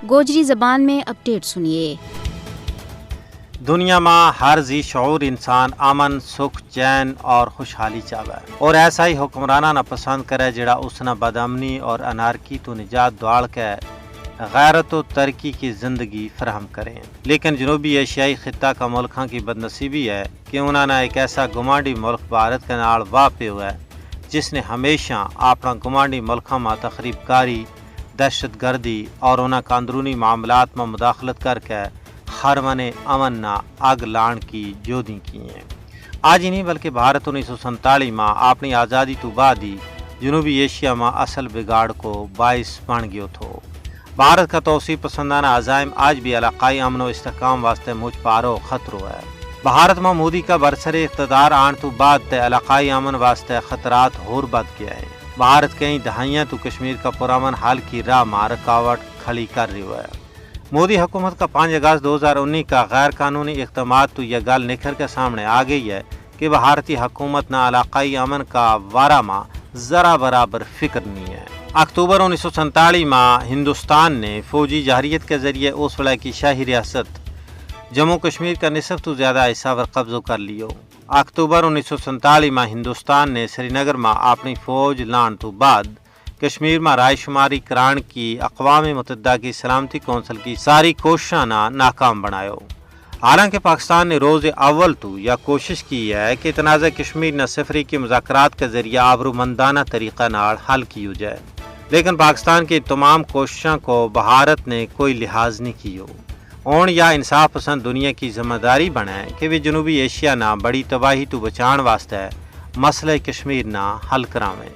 گوجری زبان میں اپڈیٹ سنیے۔ دنیا میں ہر ذی شعور انسان امن، سکھ، چین اور خوشحالی چاہے اور ایسا ہی حکمرانہ نہ پسند کرے جڑا اس نہ بدامنی اور انارکی تو نجات دوڑ کے غیرت و ترقی کی زندگی فراہم کریں۔ لیکن جنوبی ایشیائی خطہ کا ملکوں کی بدنصیبی ہے کہ انہوں نے ایک ایسا گمانڈی ملک بھارت کے نال واپے ہوا ہے جس نے ہمیشہ اپنا گمانڈی ملکوں میں تخریب کاری، دہشت گردی اور انہاں کا اندرونی معاملات میں مداخلت کر کے ہرمن امن نہ اگ لان کی جودی کی ہیں۔ آج ہی نہیں بلکہ بھارت 1947 میں اپنی آزادی تو بعد ہی جنوبی ایشیا میں اصل بگاڑ کو باعث بن گیا تھو۔ بھارت کا توسیع پسندانہ عزائم آج بھی علاقائی امن و استحکام واسطے مجھ پارو خطرہ ہے۔ بھارت میں مودی کا برسر اقتدار آن تو بعد تے علاقائی امن واسطے خطرات ہور بد گیا ہے۔ بھارت کئی دہائیاں تو کشمیر کا پرامن حل کی راہ میں رکاوٹ کھڑی کر رہی ہے۔ مودی حکومت کا 5 اگست 2019 کا غیر قانونی اقدامات تو یہ گل نکھر کے سامنے آ گئی ہے کہ بھارتی حکومت نہ علاقائی امن کا وارہ میں ذرا برابر فکر نہیں ہے۔ اکتوبر 1947 میں ہندوستان نے فوجی جارحیت کے ذریعے اس وقت کی شاہی ریاست جموں کشمیر کا نصف تو زیادہ حصہ پر قبضہ کر لیو۔ اکتوبر 1947 میں ہندوستان نے سری نگر میں اپنی فوج لان تو بعد کشمیر میں رائے شماری کران کی اقوام متحدہ کی سلامتی کونسل کی ساری کوششاں ناکام بنایو۔ حالانکہ پاکستان نے روز اول تو یہ کوشش کی ہے کہ تنازع کشمیر نہ صفری کے مذاکرات کے ذریعے آبرومندانہ طریقہ نال حل کی جائے، لیکن پاکستان کی تمام کوششوں کو بھارت نے کوئی لحاظ نہیں کیو۔ اون یا انصاف پسند دنیا کی ذمہ داری بنائے کہ وہ جنوبی ایشیا نہ بڑی تباہی تو بچان واسطے مسئلہ کشمیر نہ حل کراویں۔